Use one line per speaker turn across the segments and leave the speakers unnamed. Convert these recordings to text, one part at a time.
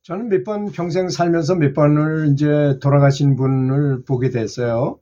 저는 몇 번 평생 살면서 몇 번을 이제 돌아가신 분을 보게 됐어요.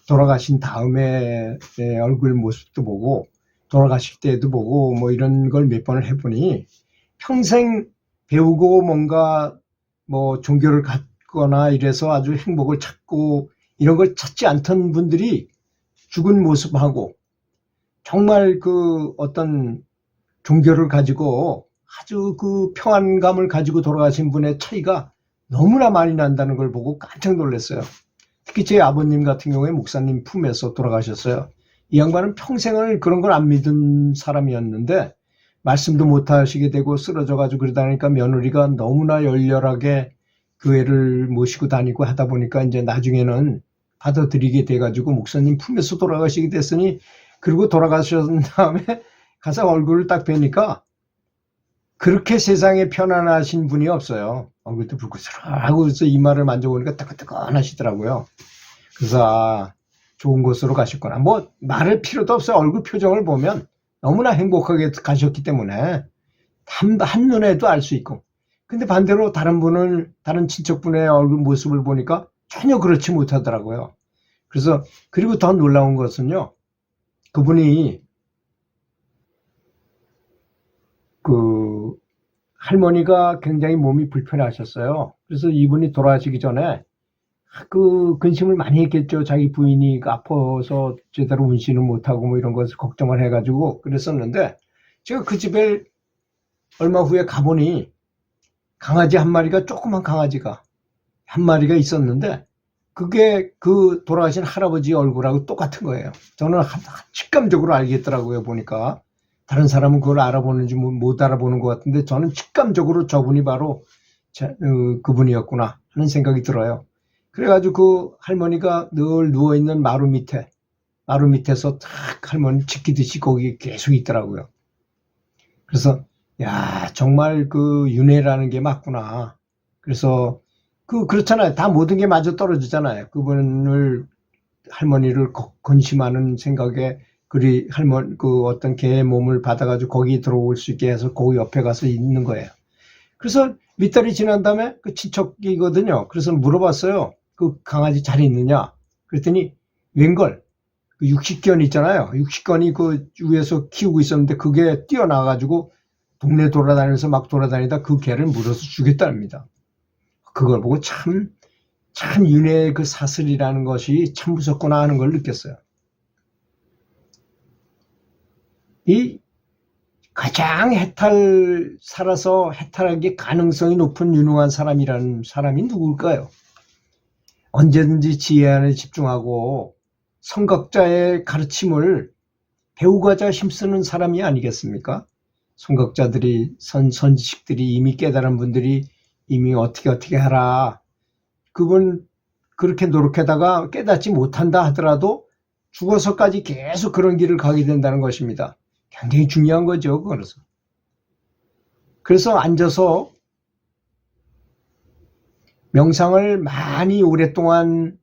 돌아가신 다음에 얼굴 모습도 보고 돌아가실 때도 보고 뭐 이런 걸 몇 번을 해보니 평생 배우고 뭔가 뭐 종교를 갖거나 이래서 아주 행복을 찾고 이런 걸 찾지 않던 분들이 죽은 모습하고 정말 그 어떤 종교를 가지고 아주 그 평안감을 가지고 돌아가신 분의 차이가 너무나 많이 난다는 걸 보고 깜짝 놀랐어요. 특히 제 아버님 같은 경우에 목사님 품에서 돌아가셨어요. 이 양반은 평생을 그런 걸 안 믿은 사람이었는데 말씀도 못 하시게 되고 쓰러져 가지고 그러다 보니까 며느리가 너무나 열렬하게 교회를 모시고 다니고 하다 보니까 이제 나중에는 받아들이게 돼 가지고 목사님 품에서 돌아가시게 됐으니, 그리고 돌아가신 다음에 가서 얼굴을 딱 뵈니까 그렇게 세상에 편안하신 분이 없어요. 얼굴도 붉고스러하고, 그래서 이마를 만져보니까 뜨끈뜨끈하시더라고요. 그래서 좋은 곳으로 가셨구나. 뭐 말할 필요도 없어요. 얼굴 표정을 보면 너무나 행복하게 가셨기 때문에 한눈에도 알 수 있고. 근데 반대로 다른 친척분의 얼굴 모습을 보니까 전혀 그렇지 못하더라고요. 그래서, 그리고 더 놀라운 것은요, 그분이 그 할머니가 굉장히 몸이 불편하셨어요. 그래서 이분이 돌아가시기 전에 그 근심을 많이 했겠죠. 자기 부인이 아파서 제대로 운신을 못하고 뭐 이런 것을 걱정을 해가지고 그랬었는데, 제가 그 집에 얼마 후에 가보니 강아지 한 마리가, 조그만 강아지가 한 마리가 있었는데 그게 그 돌아가신 할아버지 얼굴하고 똑같은 거예요. 저는 직감적으로 알겠더라고요. 보니까 다른 사람은 그걸 알아보는지 못 알아보는 것 같은데 저는 직감적으로 저분이 바로 그분이었구나 하는 생각이 들어요. 그래가지고 그 할머니가 늘 누워있는 마루 밑에서 탁 할머니 지키듯이 거기 계속 있더라고요. 그래서 야, 정말 그 윤회라는 게 맞구나. 그래서 그렇잖아요. 다 모든 게 마저 떨어지잖아요. 할머니를 건심하는 생각에 그 어떤 개의 몸을 받아가지고 거기 들어올 수 있게 해서 거기 옆에 가서 있는 거예요. 그래서 몇 달이 지난 다음에 그 친척이거든요. 그래서 물어봤어요. 그 강아지 잘 있느냐? 그랬더니 웬걸 그 육식견 있잖아요. 육식견이 그 위에서 키우고 있었는데 그게 뛰어나가지고 동네 돌아다니면서 막 돌아다니다 그 개를 물어서 죽였답니다. 그걸 보고 참 윤회의 그 사슬이라는 것이 참 무섭구나 하는 걸 느꼈어요. 이 가장 살아서 해탈하기 가능성이 높은 유능한 사람이라는 사람이 누굴까요? 언제든지 지혜 안에 집중하고 선각자의 가르침을 배우고자 힘쓰는 사람이 아니겠습니까? 선각자들이, 선지식들이, 이미 깨달은 분들이 이미 어떻게 하라. 그분 그렇게 노력하다가 깨닫지 못한다 하더라도 죽어서까지 계속 그런 길을 가게 된다는 것입니다. 굉장히 중요한 거죠. 그래서 앉아서 명상을 많이 오랫동안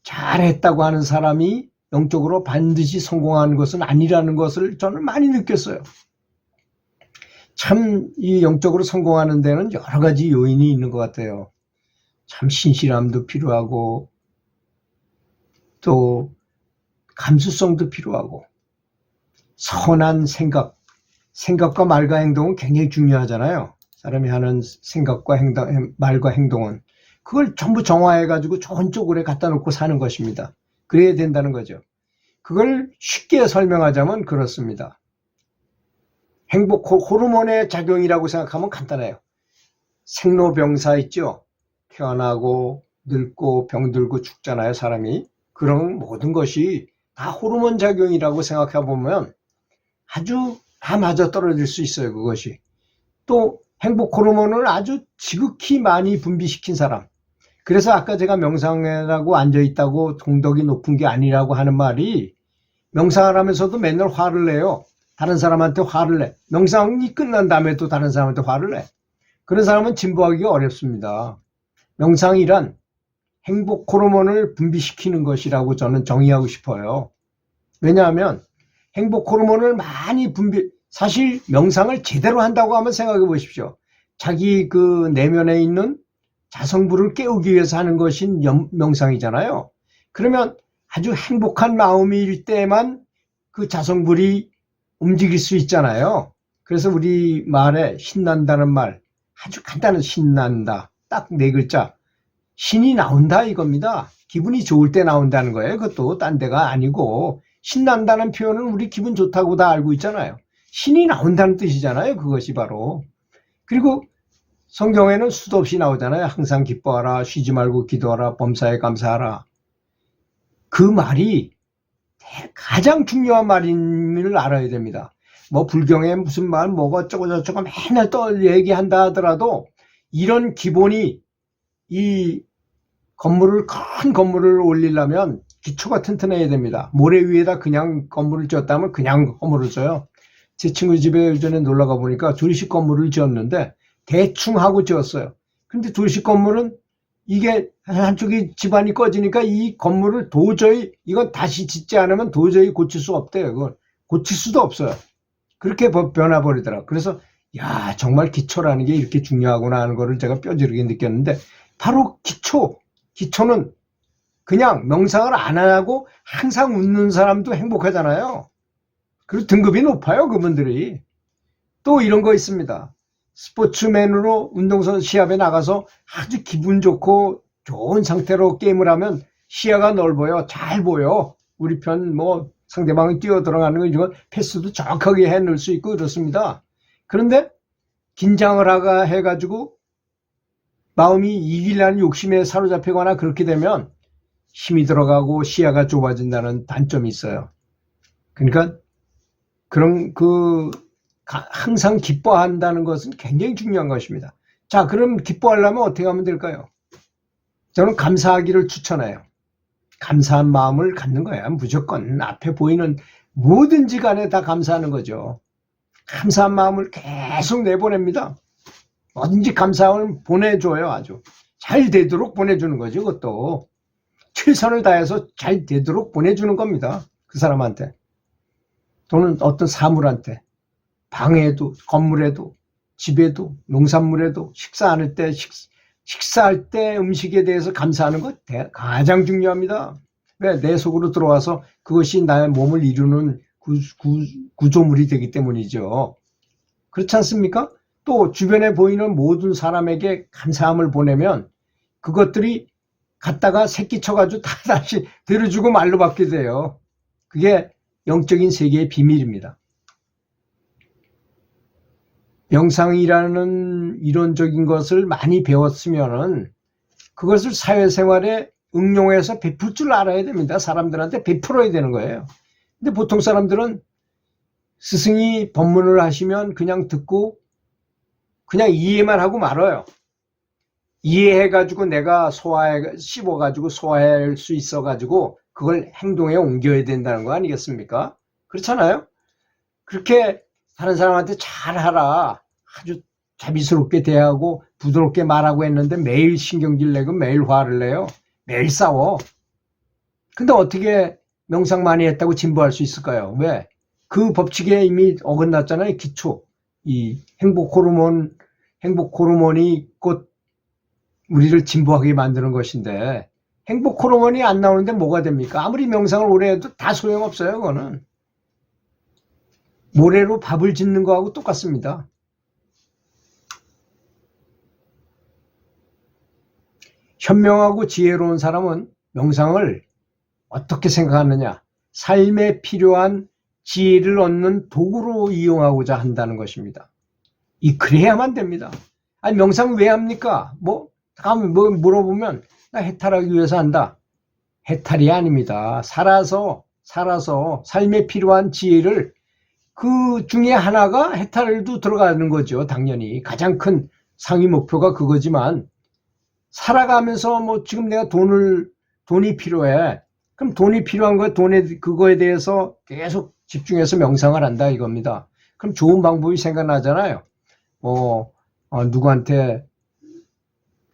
잘했다고 하는 사람이 영적으로 반드시 성공하는 것은 아니라는 것을 저는 많이 느꼈어요. 참 이 영적으로 성공하는 데는 여러 가지 요인이 있는 것 같아요. 참 신실함도 필요하고 또 감수성도 필요하고 선한 생각과 말과 행동은 굉장히 중요하잖아요. 사람이 하는 생각과 말과 행동은 그걸 전부 정화해가지고 좋은 쪽으로 갖다 놓고 사는 것입니다. 그래야 된다는 거죠. 그걸 쉽게 설명하자면 그렇습니다. 행복 호르몬의 작용이라고 생각하면 간단해요. 생로병사 있죠. 태어나고 늙고 병들고 죽잖아요, 사람이. 그런 모든 것이 다 호르몬 작용이라고 생각해 보면 아주 다 맞아떨어질 수 있어요, 그것이. 또 행복 호르몬을 아주 지극히 많이 분비시킨 사람. 그래서 아까 제가 명상하고 앉아있다고 동덕이 높은 게 아니라고 하는 말이, 명상을 하면서도 맨날 화를 내요. 다른 사람한테 화를 내. 명상이 끝난 다음에 또 다른 사람한테 화를 내. 그런 사람은 진보하기가 어렵습니다. 명상이란 행복 호르몬을 분비시키는 것이라고 저는 정의하고 싶어요. 왜냐하면 행복 호르몬을 많이 사실 명상을 제대로 한다고 하면 생각해 보십시오. 자기 그 내면에 있는 자성불을 깨우기 위해서 하는 것이 명상이잖아요. 그러면 아주 행복한 마음일 때만 그 자성불이 움직일 수 있잖아요. 그래서 우리 말에 신난다는 말, 아주 간단한 신난다. 딱 네 글자. 신이 나온다 이겁니다. 기분이 좋을 때 나온다는 거예요. 그것도 딴 데가 아니고 신난다는 표현은 우리 기분 좋다고 다 알고 있잖아요. 신이 나온다는 뜻이잖아요. 그것이 바로. 그리고 성경에는 수도 없이 나오잖아요. 항상 기뻐하라, 쉬지 말고 기도하라, 범사에 감사하라. 그 말이 가장 중요한 말임을 알아야 됩니다. 뭐 불경에 무슨 말 뭐가 어쩌고 저쩌고 맨날 또 얘기한다 하더라도 이런 기본이 이 큰 건물을 올리려면 기초가 튼튼해야 됩니다. 모래 위에다 그냥 건물을 지었다면 그냥 건물을 져요. 제 친구 집에 예전에 놀러 가 보니까 둘씩 건물을 지었는데 대충 하고 지었어요. 근데 둘씩 건물은 이게 한쪽이 집안이 꺼지니까 이 건물을 도저히 이건 다시 짓지 않으면 도저히 고칠 수 없대요. 그걸 고칠 수도 없어요. 그렇게 변화버리더라. 그래서 야 정말 기초라는 게 이렇게 중요하구나 하는 거를 제가 뼈저리게 느꼈는데 바로 기초는 그냥 명상을 안 하고 항상 웃는 사람도 행복하잖아요. 그리고 등급이 높아요 그분들이. 또 이런 거 있습니다. 스포츠맨으로 운동선 시합에 나가서 아주 기분 좋고 좋은 상태로 게임을 하면 시야가 넓어요. 잘 보여. 우리 편 뭐 상대방이 뛰어 들어가는 거 이건 패스도 정확하게 해놓을 수 있고 그렇습니다. 그런데 긴장을 해가지고 마음이 이기려는 욕심에 사로잡히거나 그렇게 되면 힘이 들어가고 시야가 좁아진다는 단점이 있어요. 그러니까 그런 항상 기뻐한다는 것은 굉장히 중요한 것입니다. 자, 그럼 기뻐하려면 어떻게 하면 될까요? 저는 감사하기를 추천해요. 감사한 마음을 갖는 거야. 무조건 앞에 보이는 뭐든지 간에 다 감사하는 거죠. 감사한 마음을 계속 내보냅니다. 뭐든지 감사함을 보내줘요. 아주 잘 되도록 보내주는 거죠. 그것도 최선을 다해서 잘 되도록 보내주는 겁니다. 그 사람한테 또는 어떤 사물한테, 방에도 건물에도 집에도 농산물에도 식사할 때 음식에 대해서 감사하는 것 가장 중요합니다. 왜? 내 속으로 들어와서 그것이 나의 몸을 이루는 구조물이 되기 때문이죠. 그렇지 않습니까? 또 주변에 보이는 모든 사람에게 감사함을 보내면 그것들이 갖다가 새끼 쳐가지고 다 다시 들어주고 말로 받게 돼요. 그게 영적인 세계의 비밀입니다. 명상이라는 이론적인 것을 많이 배웠으면은 그것을 사회생활에 응용해서 베풀 줄 알아야 됩니다. 사람들한테 베풀어야 되는 거예요. 근데 보통 사람들은 스승이 법문을 하시면 그냥 듣고 그냥 이해만 하고 말아요. 이해해가지고 내가 씹어가지고 소화할 수 있어가지고 그걸 행동에 옮겨야 된다는 거 아니겠습니까? 그렇잖아요? 그렇게 다른 사람한테 잘하라. 아주 자비스럽게 대하고 부드럽게 말하고 했는데 매일 신경질 내고 매일 화를 내요. 매일 싸워. 근데 어떻게 명상 많이 했다고 진보할 수 있을까요? 왜? 그 법칙에 이미 어긋났잖아요. 기초. 이 행복 호르몬이 곧 우리를 진보하게 만드는 것인데 행복 호르몬이 안 나오는데 뭐가 됩니까? 아무리 명상을 오래 해도 다 소용없어요. 그거는. 모래로 밥을 짓는 거하고 똑같습니다. 현명하고 지혜로운 사람은 명상을 어떻게 생각하느냐? 삶에 필요한 지혜를 얻는 도구로 이용하고자 한다는 것입니다. 그래야만 됩니다. 아니 명상 왜 합니까? 뭐 물어보면 나 해탈하기 위해서 한다. 해탈이 아닙니다. 살아서 삶에 필요한 지혜를 그 중에 하나가 해탈도 들어가는 거죠. 당연히 가장 큰 상위 목표가 그거지만 살아가면서 뭐 지금 내가 돈이 필요해. 그럼 돈이 필요한 거에 그거에 대해서 계속 집중해서 명상을 한다 이겁니다. 그럼 좋은 방법이 생각나잖아요. 누구한테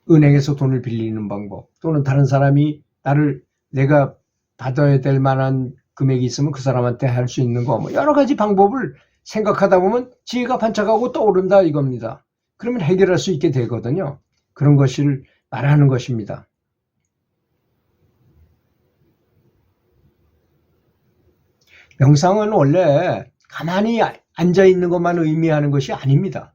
은행에서 돈을 빌리는 방법 또는 다른 사람이 내가 받아야 될 만한 금액이 있으면 그 사람한테 할 수 있는 거 여러 가지 방법을 생각하다 보면 지혜가 반짝하고 떠오른다 이겁니다. 그러면 해결할 수 있게 되거든요. 그런 것을 말하는 것입니다. 명상은 원래 가만히 앉아 있는 것만 의미하는 것이 아닙니다.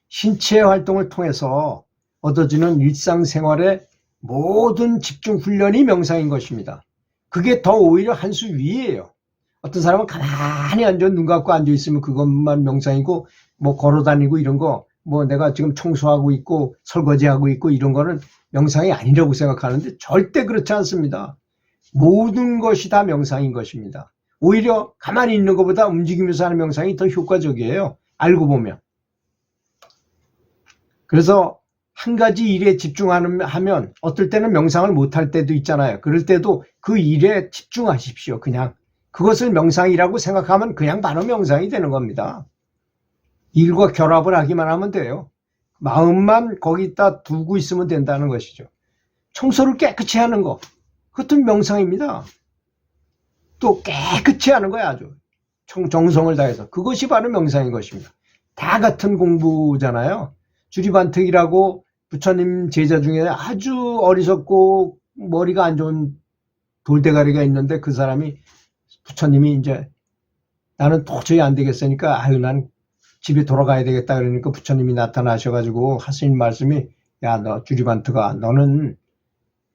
신체 활동을 통해서 얻어지는 일상생활의 모든 집중 훈련이 명상인 것입니다. 그게 더 오히려 한 수 위에요. 어떤 사람은 가만히 앉아 눈 감고 앉아 있으면 그것만 명상이고, 뭐 걸어 다니고 이런 거, 뭐 내가 지금 청소하고 있고 설거지하고 있고 이런 거는 명상이 아니라고 생각하는데 절대 그렇지 않습니다. 모든 것이 다 명상인 것입니다. 오히려 가만히 있는 것보다 움직이면서 하는 명상이 더 효과적이에요. 알고 보면. 그래서 한 가지 일에 집중하면 어떨 때는 명상을 못할 때도 있잖아요. 그럴 때도 그 일에 집중하십시오. 그냥 그것을 명상이라고 생각하면 그냥 바로 명상이 되는 겁니다. 일과 결합을 하기만 하면 돼요. 마음만 거기다 두고 있으면 된다는 것이죠. 청소를 깨끗이 하는 거, 그것도 명상입니다. 또 깨끗이 하는 거야, 아주 정성을 다해서. 그것이 바로 명상인 것입니다. 다 같은 공부잖아요. 주리반특이라고 부처님 제자 중에 아주 어리석고 머리가 안 좋은 돌대가리가 있는데, 그 사람이 부처님이 이제 나는 도저히 안 되겠으니까 아유 난 집에 돌아가야 되겠다 그러니까 부처님이 나타나셔가지고 하시는 말씀이, 야 너 주리반특아, 너는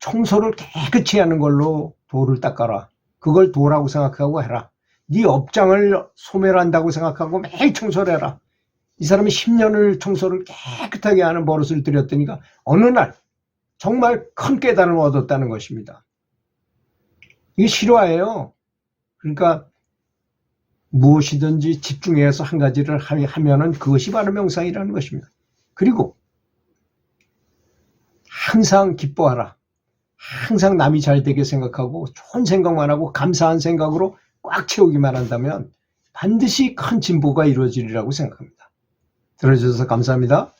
청소를 깨끗이 하는 걸로 돌을 닦아라. 그걸 도라고 생각하고 해라. 네 업장을 소멸한다고 생각하고 매일 청소를 해라. 이 사람이 10년을 청소를 깨끗하게 하는 버릇을 들였더니까 어느 날 정말 큰 깨달음을 얻었다는 것입니다. 이게 실화예요. 그러니까 무엇이든지 집중해서 한 가지를 하면은 그것이 바로 명상이라는 것입니다. 그리고 항상 기뻐하라. 항상 남이 잘 되게 생각하고 좋은 생각만 하고 감사한 생각으로 꽉 채우기만 한다면 반드시 큰 진보가 이루어지리라고 생각합니다. 들어주셔서 감사합니다.